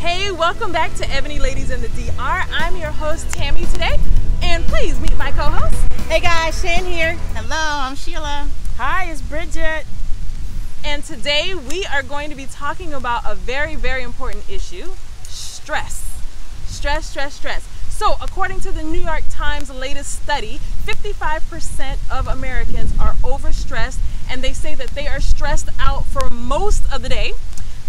Hey, welcome back to Ebony Ladies in the DR. I'm your host, Tammy, today. And please meet my co-host. Hey guys, Shan here. Hello, I'm Sheila. Hi, it's Bridget. And today we are going to be talking about a very, very important issue, stress. Stress. So according to the New York Times latest study, 55% of Americans are overstressed, and they say that they are stressed out for most of the day.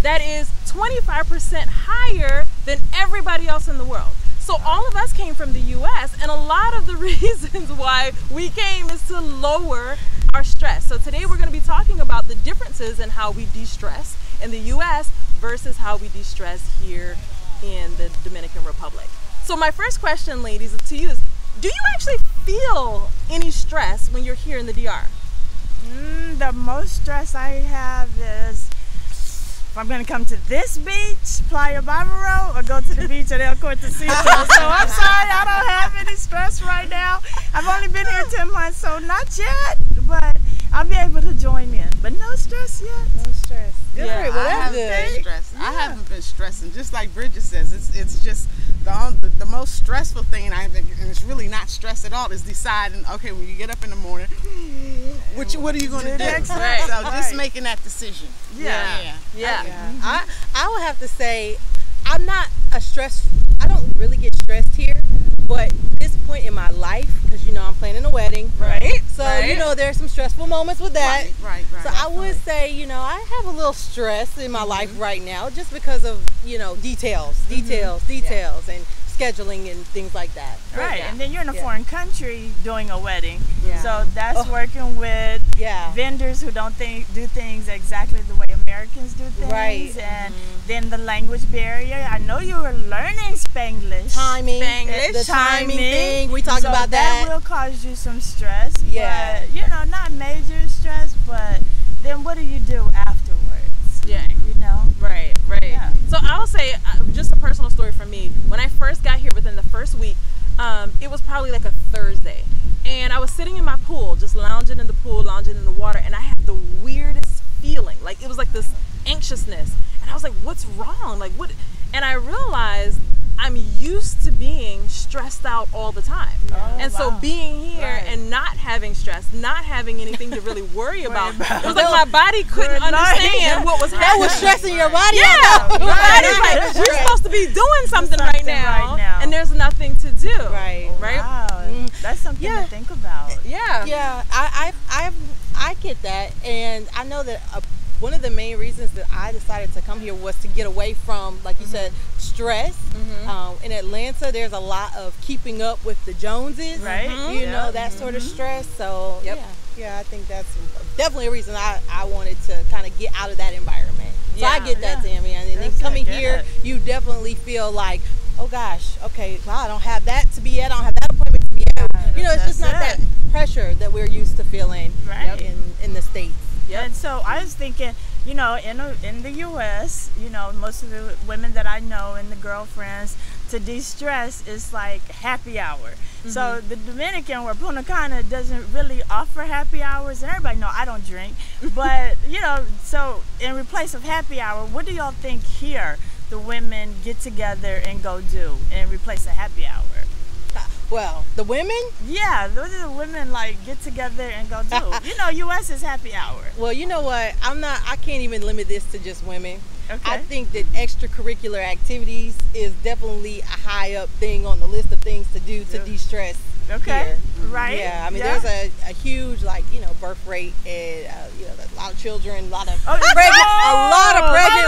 That is 25% higher than everybody else in the world. So all of us came from the US, and a lot of the reasons why we came is to lower our stress. So today we're going to be talking about the differences in how we de-stress in the US versus how we de-stress here in the Dominican Republic. So my first question, ladies, to you is, do you actually feel any stress when you're here in the DR? The most stress I have is if I'm going to come to this beach, Playa Barbaro, or go to the beach at El Cortecito. So I'm sorry, I don't have any stress right now. I've only been here 10 months, so not yet, but I'll be able to join in. But no stress yet. No stress. Good. Yeah, Well, I that's haven't good. been stressed. Yeah. I haven't been stressing. Just like Bridget says, it's just the most stressful thing, and it's really not stress at all, is deciding, okay, when you get up in the morning, what are you going to do? Right. So just making that decision. Yeah. I would have to say I don't really get stressed here, but this point in my life, because I'm planning a wedding, Right. So Right. there's some stressful moments with that. Right. So I would say, I have a little stress in my life right now, just because of details, and scheduling and things like that. Right, Yeah. and then you're in a Yeah. foreign country doing a wedding. Yeah. So that's working with Yeah. vendors who don't do things exactly the way Americans do things. Right. And then the language barrier. I know you were learning Spanglish. Timing, Spanglish. the timing Timing. thing. We talked So about that that. will cause you some stress. Yeah. But, not major stress, but then what do you do afterwards? Yeah. Right. Yeah. So I'll say, just a personal story from me. When I first got here, within the first week, it was probably like a Thursday, and I was sitting in my pool, just lounging in the pool, lounging in the water, and I had the weirdest feeling. Like, it was like this anxiousness, and I was like, what's wrong? Like, what? And I realized I'm used to being stressed out all the time. And so being here and not having stress, not having anything to really worry about, it was like my body couldn't understand what was happening. That was stressing your body. Yeah, out. my body's like, we're supposed to be doing something right now, and there's nothing to do. Right. Wow. That's something to think about. Yeah. I get that, and I know that one of the main reasons that I decided to come here was to get away from, like you said, stress. In Atlanta, there's a lot of keeping up with the Joneses, Right. That sort of stress. So Yep. I think that's definitely a reason I wanted to kind of get out of that environment. So I get that, Tammy. And then coming here, you definitely feel like, oh gosh, okay, well, I don't have that to be at. I don't have that appointment to be at. It's just not that pressure that we're used to feeling in the States. And so I was thinking, in the U.S., most of the women that I know and the girlfriends, to de-stress is like happy hour. So the Dominican, where Punta Cana doesn't really offer happy hours, and everybody know I don't drink, but so in place of happy hour, what do y'all think here the women get together and go do in replace of happy hour? Well, the women? Yeah, those are the women get together and go do. U.S. is happy hour. Well, you know what? I can't even limit this to just women. Okay. I think that extracurricular activities is definitely a high up thing on the list of things to do to de-stress. Okay. Here. Right. Yeah, I mean, there's a huge birth rate, and a lot of children, a lot of pregnant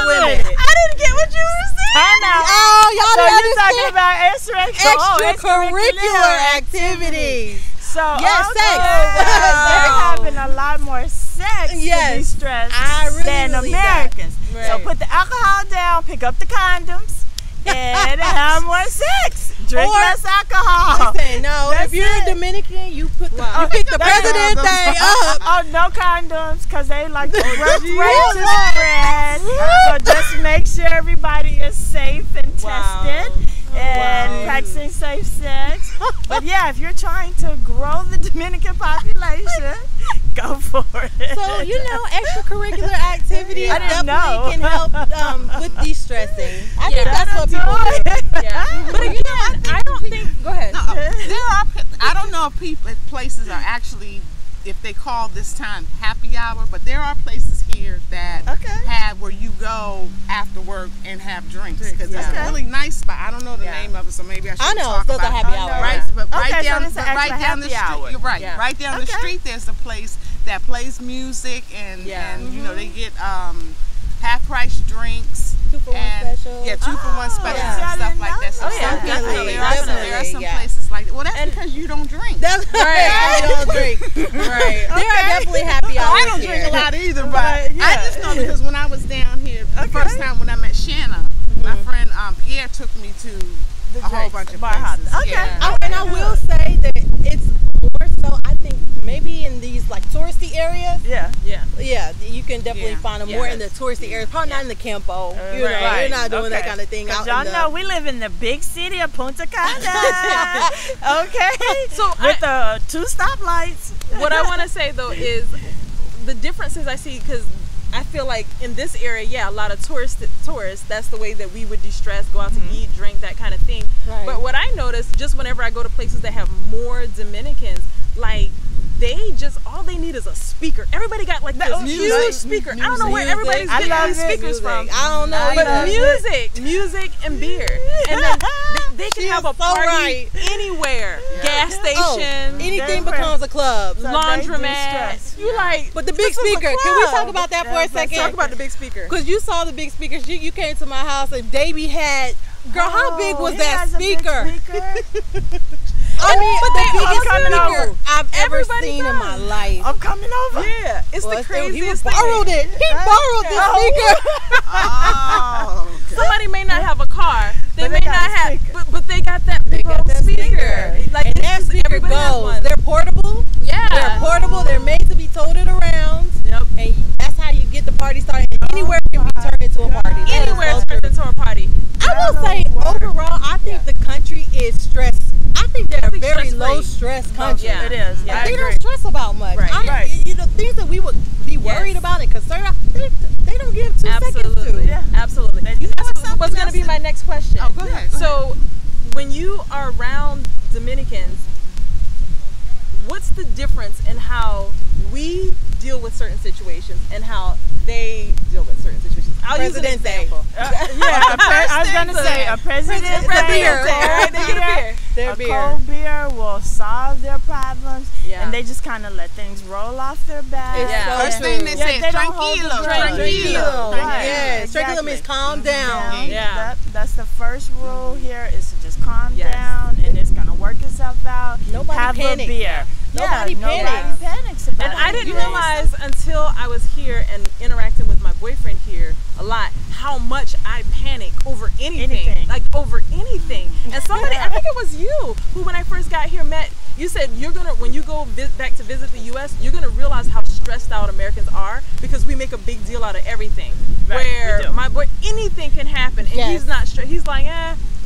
women. I didn't get what you were saying. I know. Oh, y'all So don't you're talking understand. about Extracurricular activities. So Yes, sex. they're having a lot more sex to de-stress than believe Americans. that. So Right. put the alcohol down, pick up the condoms, and have more sex. Drink less alcohol. Listen, no, That's if you're it. a Dominican, you pick the president thing up. Oh, no condoms, because they like the birth rate to spread. So just make sure everybody is safe and tested and practicing safe sex. But yeah, if you're trying to grow the Dominican population, go for it. So, extracurricular activities I didn't definitely can help with de-stressing. I think Yeah. that's what people do. Yeah. But I don't think. Go ahead. No, I don't know if places are actually, if they call this time happy hour, but there are places here that have where you go after work and have drinks, because it's a really nice spot. I don't know the name of it, so maybe I should talk it's about a happy hour. Right, but right down the hour. street. You're right. Yeah. Right down the street, there's a place that plays music, and they get half price drinks. 2-for-1 special. Yeah, 2-for-1 specials and stuff like that. So Definitely. there are some places like that. Well, that's because you don't drink. That's right. You don't drink. Right. There are definitely happy hours. I don't drink a lot either, but I just know because when I was down here the first time when I met Shanna, my friend Pierre took me to a whole bunch of places. And I will say that it's more so, I think, maybe in these like touristy areas. Yeah. You can definitely find them more in the touristy areas. Probably not in the Campo. You're not doing that kind of thing. Y'all know we live in the big city of Punta Cana. So with the 2 stoplights. What I want to say though is the differences I see, because I feel like in this area, a lot of tourists, that's the way that we would de-stress, go out to eat, drink, that kind of thing. Right. But what I notice, just whenever I go to places that have more Dominicans, like, all they need is a speaker. Everybody got like this huge speaker. I don't know where everybody's getting these speakers from. I don't know. But music and beer. And then they can have a party anywhere. Gas station. Anything becomes a club. Laundromat. You like, but the big speaker. Can we talk about that for a second? Talk about the big speaker. Because you saw the big speakers. You came to my house and Davey had. Girl, how big was that speaker? I mean, but the biggest speaker I've ever seen in my life. I'm coming over. Yeah, it's the craziest thing. He borrowed it. He borrowed the speaker. Somebody may not have a car. They may not have, but they got that big old speaker. Like, and that speaker goes. They're portable. Yeah. They're portable. They're made to be toted around. Yep. And that's how you get the party started. Anywhere can be turned into a party. Anywhere is turned into a party. I will say, overall, I think the country is stressed. I think they're a very low stress country. Yeah, it is. Yeah, they don't stress about much. Right. Things that we would be worried about and concerned about, they don't give 2 seconds to. Yeah, absolutely. That's what's going to be my next question. Oh, go ahead. So, when you are around Dominicans, what's the difference in how we deal with certain situations and how they deal with certain situations? I'll use an example. I was going to say a president beer. They get a beer. A cold beer will solve their problems, and they just kind of let things roll off their back. First thing they say is tranquilo. Yes, tranquilo means calm down. That's the first rule here, is to just calm down, and it's going to work itself out. Have a beer. Nobody panics about it. And I didn't realize until I was here and interacting with my boyfriend here a lot how much I panic over anything. Like over anything. And somebody, I think it was you, who when I first got here you said when you go back to visit the U.S., you're going to realize how stressed out Americans are because we make a big deal out of everything. Where my boy, anything can happen and he's not stressed. He's like,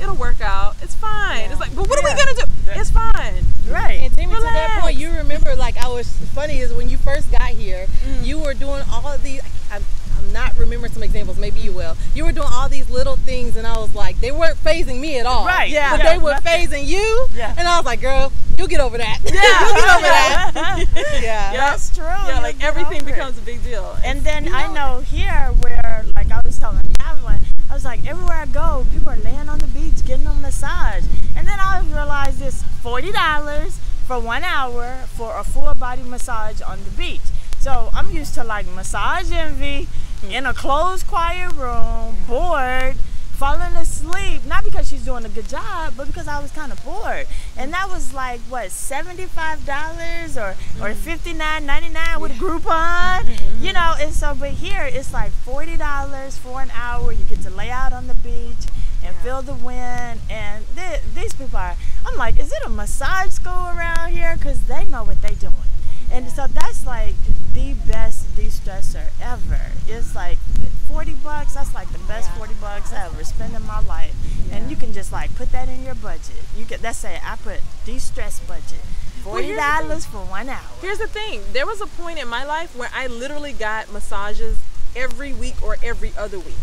it'll work out. It's fine. It's like, but what are we going to do? It's fine. Right. And Timmy, to that point, you remember, like, I was funny is when you first got here, you were doing all of these, I'm not remembering some examples, maybe you will. You were doing all these little things and I was like, they weren't phasing me at all. Right. Yeah. But they were phasing you. Yeah. And I was like, girl, you'll get over that. Yeah. You'll get over that. Yeah. That's true. Yeah, like everything becomes a big deal. And then I know here where, like I was telling Evelyn, I was like, everywhere I go, people are laying on the beach getting a massage. And then I realized it's $40 for 1 hour for a full body massage on the beach. So I'm used to like massage envy in a closed, quiet room, bored, falling asleep, not because she's doing a good job, but because I was kind of bored. And that was like, what, $75 or $59.99 with a Groupon, you know. And so, but here it's like $40 for an hour. You get to lay out on the beach and feel the wind. And these people are, I'm like, is it a massage school around here? Because they know what they're doing. And so that's like the best de-stressor ever. It's like $40 bucks, that's like the best 40 bucks I ever spent in my life. And you can just like put that in your budget. You can, let's say I put de-stress budget. $40 for 1 hour. Here's the thing. There was a point in my life where I literally got massages every week or every other week.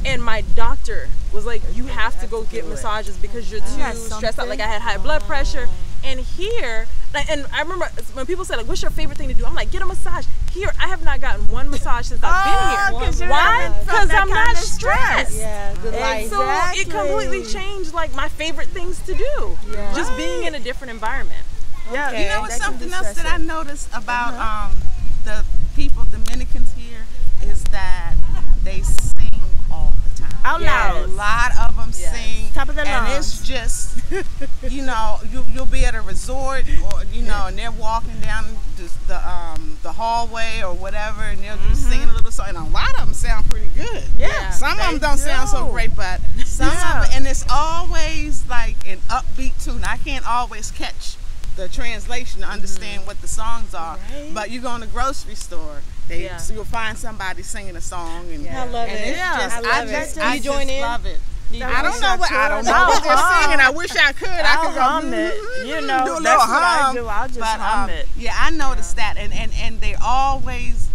And my doctor was like, you have to go get massages because you're too stressed out. Like I had high blood pressure. And here, and I remember when people say like, what's your favorite thing to do? I'm like, get a massage. Here, I have not gotten one massage since I've been here. Why? Because I'm not stressed. Yeah, good life. So it completely changed like my favorite things to do. Yeah. Just being in a different environment. Yeah. You know what's something else that I noticed about the people, Dominicans here, is that they sing all the time. Out loud. A lot of them sing. Top of their lungs. And it's just, you know, you'll be at a resort, or you know, and they're walking down the hallway or whatever, and they'll just sing a little song. And a lot of them sound pretty good. Yeah. Some of them don't sound so great, but some of them, and it's always like an upbeat tune. I can't always catch the translation to understand what the songs are, but you go in the grocery store, so you'll find somebody singing a song, and I love it. It's just, I just love it. I don't know what they're singing. I wish I could. I could hum it. You know, do a that's little what hum. I do. I'll just hum it. Yeah, I noticed that, and they're always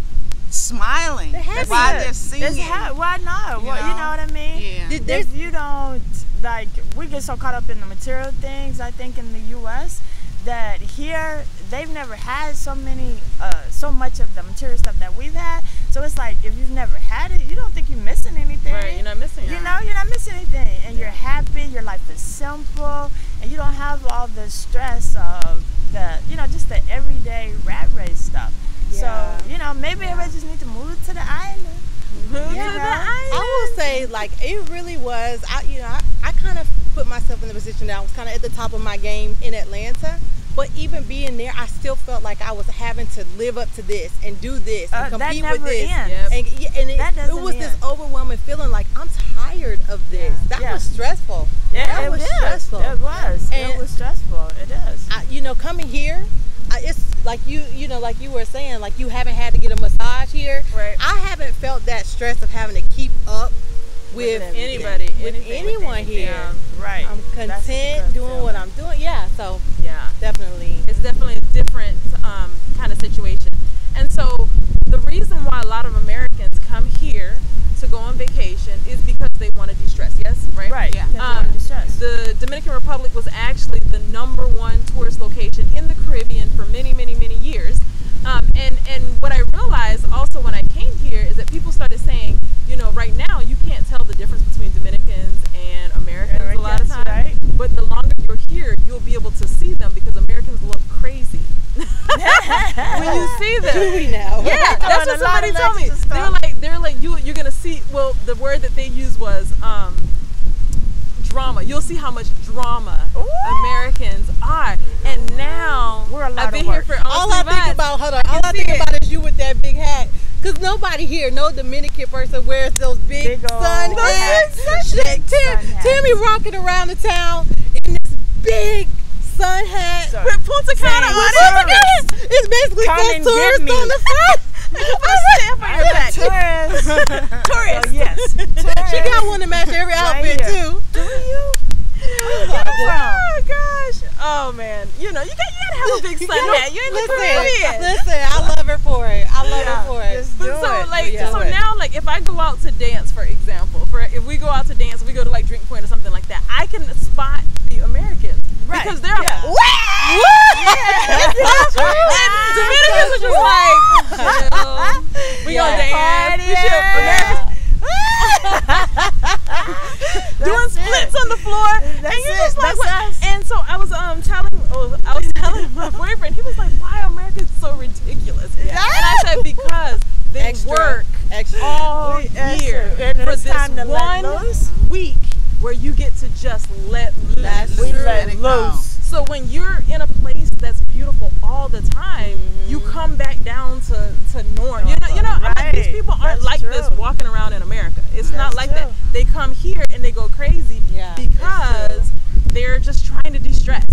smiling while they're singing. Why not? You know what I mean? Yeah. If you don't, like, we get so caught up in the material things, I think, in the U.S., that here they've never had so much of the material stuff that we've had. So it's like, if you've never had it, you don't think you're missing anything. Right, you're not missing You know, you're not missing anything. And you're happy, your life is simple, and you don't have all the stress of the, you know, just the everyday rat race stuff. So, you know, maybe everybody just need to move to the island. I will say, like, it really was, I kind of put myself in the position that I was kind of at the top of my game in Atlanta. But even being there, I still felt like I was having to live up to this and do this and compete with this. And it was this overwhelming feeling like I'm tired of this. That was stressful. That was stressful. It was. It was stressful. It is. You know, coming here, it's like you know, like you were saying, like you haven't had to get a massage here. Right. I haven't felt that stress of having to keep up with anybody, with anyone here. Yeah. Right. I'm content doing what I'm doing. Yeah. So definitely, it's definitely a different kind of situation. And so the reason why a lot of Americans come here to go on vacation is because they want to de-stress. Yes, right. Right. Yeah. The Dominican Republic was actually the #1 tourist location in the Caribbean for many, many, many years. And what I realized also when I came here is that people started saying, you know, right now you can't tell the difference between Dominicans and Americans a lot of times. Right. But the longer you're here, you'll be able to see them because Americans look crazy when you see them. Do we now? Yeah, that's what somebody told me. They're like you're gonna see. Well, the word that they used was drama. You'll see how much drama Americans are. And now I've been here for all I think about. Hold on. All I think about is you with that big hat. Because nobody here, no Dominican person wears those big sun hats. Tammy rocking around the town in this big sun hat with Punta Cana on it. It's basically full tourists on the front. Tourists. Yes. She got one to match every outfit too. Do you? Oh gosh! Oh man! You know you gotta have a big sun hat. You ain't listen, I love her for it. I love her for it. So now, like, if I go out to dance, for example, if we go out to dance, we go to like Drink Point or something like that, I can spot the Americans because they're Dominicans are just like, we gonna dance. Doing splits on the floor, and you're just like, what? And so I was telling my boyfriend, he was like, why are Americans so ridiculous? And I said, because they work all year for this 1 week where you get to just let loose. So when you're in a place that's beautiful all the time, you come back down to norm. You know, I mean, these people aren't like this walking around in America. It's not like that. They come here and they go crazy because they're just trying to de-stress,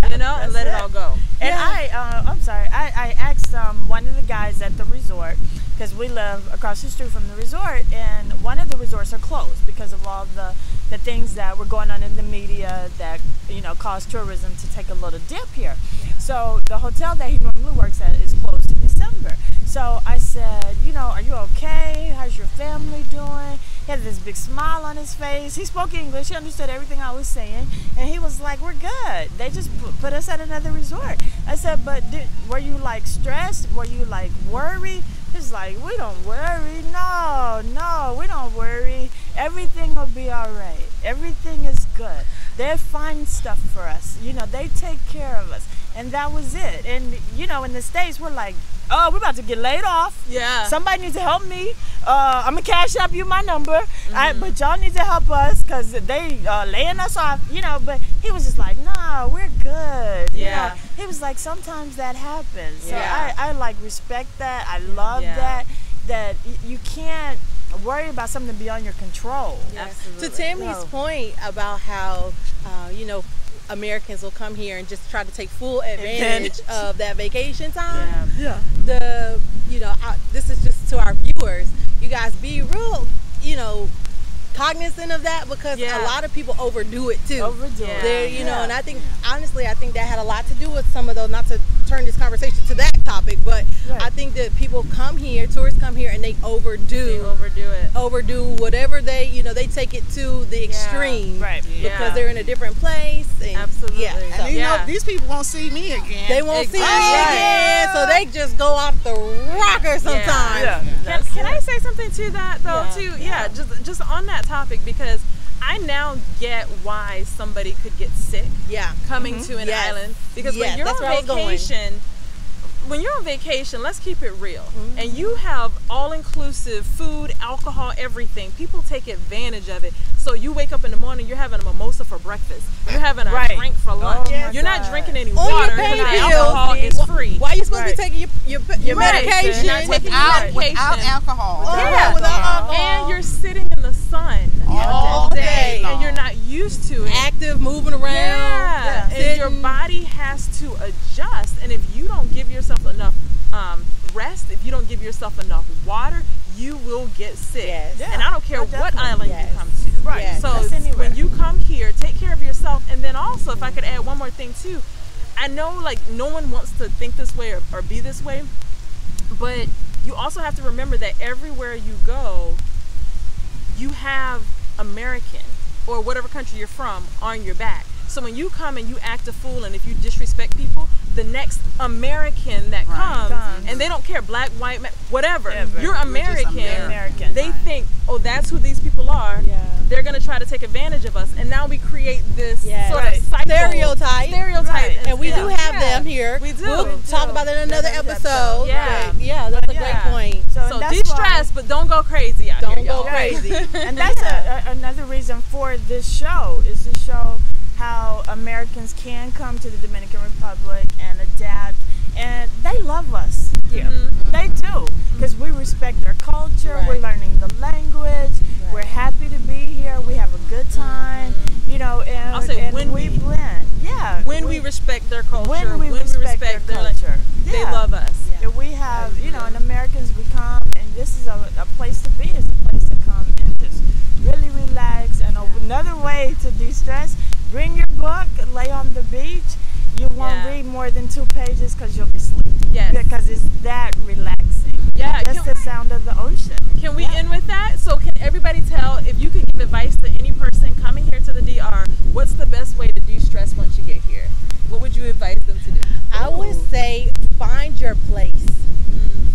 you know, and let it all go. And I'm sorry, I asked one of the guys guys at the resort, because we live across the street from the resort, and one of the resorts are closed because of all the things that were going on in the media that, you know, caused tourism to take a little dip here. So the hotel that he normally works at is closed in December. So I said, you know, are you okay? How's your family doing? He had this big smile on his face. He spoke English. He understood everything I was saying. And he was like, we're good. They just put us at another resort. I said, but were you like stressed? Were you like worried? He's like, we don't worry. No, we don't worry. Everything will be all right. Everything is good. They find stuff for us. You know, they take care of us. And that was it. And, you know, in the States, we're like, oh, we're about to get laid off. Yeah. Somebody needs to help me. I'm going to cash up you my number. But y'all need to help us because they laying us off, you know. But he was just like, nah, we're good. Yeah. You know? He was like, sometimes that happens. So I like respect that. I love that you can't worry about something beyond your control. Absolutely. To Tammy's point about how, you know, Americans will come here and just try to take full advantage of that vacation time. You know, this is just to our viewers. You guys be real, you know, cognizant of that, because a lot of people overdo it too. You know, and I think honestly, I think that had a lot to do with some of those. Not to turn this conversation to that topic, but I think that people come here, tourists come here, and they overdo whatever they, you know, they take it to the extreme, because they're in a different place. And, Absolutely. And you know, these people won't see me again. They won't see me again, so they just go off the rocker sometimes. Can I say something to that though? Just on that topic, because I now get why somebody could get sick coming to an island, because when you're on vacation, let's keep it real, and you have all-inclusive food, alcohol, everything, people take advantage of it. So you wake up in the morning, you're having a mimosa for breakfast, you're having a drink for lunch, you're not drinking any water because the alcohol is free. Why are you supposed to be taking your medication without alcohol? Without alcohol. And you're sitting in the sun all day, and you're not used to it. Active, moving around. And your body has to adjust, and if you don't give yourself enough rest, if you don't give yourself enough water, you will get sick. And I don't care what island you come to. So when you come here, take care of yourself. And then also, if I could add one more thing too, I know like no one wants to think this way or be this way, but you also have to remember that everywhere you go, you have American or whatever country you're from on your back. So when you come and you act a fool, and if you disrespect people, the next American that comes, and they don't care, black, white, whatever, you're American. They think, oh, that's who these people are. They're going to try to take advantage of us. And now we create this sort of cycle. Stereotype. And we do have them here. We do. We'll talk about that in another episode. That's a great point. So de-stress, but don't go crazy out here. Don't go crazy. And that's another reason for this show, is to show how Americans can come to the Dominican Republic and adapt, and they love us here. They do, because we respect their culture, we're learning the language, we're happy to be here, we have a good time, you know, and, I'll say when we blend. When we respect their culture, when we respect their culture, they love us. And we have, you know, and Americans, we come, and this is a place to be, it's a place to come and just really relax. And another way to de-stress, bring your book, lay on the beach. You won't read more than 2 pages because you'll be sleeping. Because it's that relaxing. That's the sound of the ocean. Can we end with that? So can everybody tell, if you could give advice to any person coming here to the DR, what's the best way to de-stress once you get here? What would you advise them to do? I would say find your place.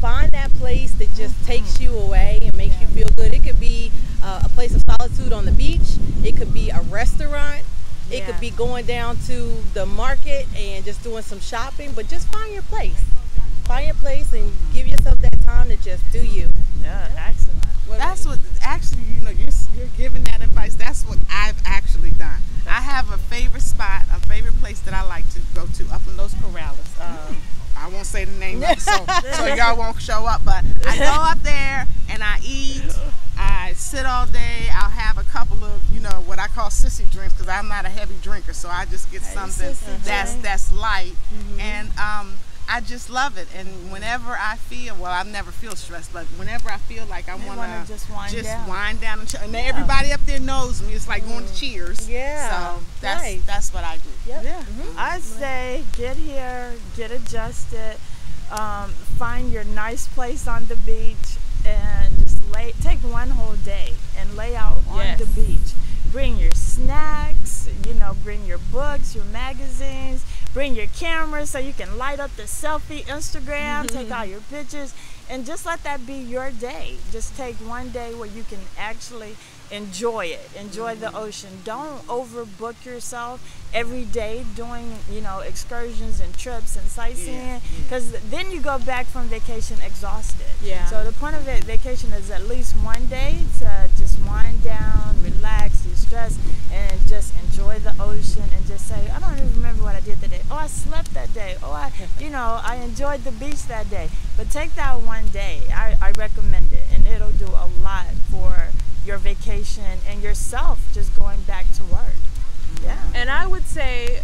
Find that place that just takes you away and makes you feel good. It could be a place of solitude on the beach. It could be a restaurant. It could be going down to the market and just doing some shopping, but just find your place. Find your place and give yourself that time to just do you. Excellent. That's what, actually, you know, you're giving that advice. That's what I've actually done. I have a favorite spot, a favorite place that I like to go to up in Los Corrales. I won't say the name of it, so y'all won't show up, but I go up there and I eat. I sit all day. I'll have a couple of, you know, what I call sissy drinks, because I'm not a heavy drinker, so I just get something that's light. And I just love it. And whenever I feel, well, I never feel stressed, but whenever I feel like I want to just wind down and everybody up there knows me. It's like going to Cheers. Yeah. So that's what I do. Yep. Yeah. I say get here, get adjusted, find your nice place on the beach, and just take one whole day and lay out on the beach. Bring your snacks, bring your books, your magazines, bring your camera so you can light up the selfie Instagram, take all your pictures, and just let that be your day. Just take one day where you can actually enjoy it, enjoy the ocean. Don't overbook yourself every day doing, excursions and trips and sightseeing, because then you go back from vacation exhausted. Yeah. So the point of vacation is at least one day to just wind down, relax, de-stress, and just enjoy the ocean and just say, I don't even remember what I did that day. Oh, I slept that day. Oh, I enjoyed the beach that day. But take that one day. I recommend it, and it'll do a lot for your vacation and yourself just going back to work. Yeah. And I would say,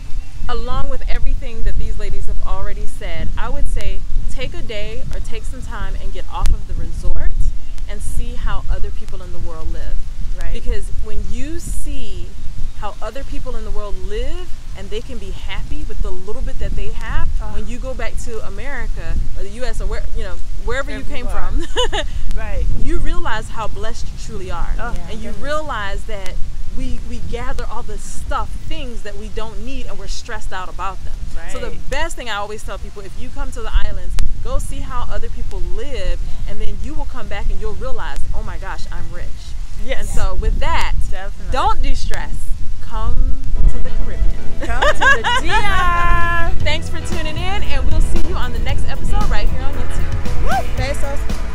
along with everything that these ladies have already said, I would say take a day or take some time and get off of the resort and see how other people in the world live. Right. Because when you see how other people in the world live and they can be happy with the little bit that they have, when you go back to America or the US or wherever you came from, right, you realize how blessed you truly are. And you goodness. realize that we gather all the things that we don't need, and we're stressed out about them. Right. So the best thing I always tell people, if you come to the islands, go see how other people live, and then you will come back and you'll realize, oh my gosh, I'm rich. Yes. And so with that, Definitely. don't de-stress. Come to the Caribbean. Come to the DR. Thanks for tuning in, and we'll see you on the next episode right here on YouTube. Woo! Pesos.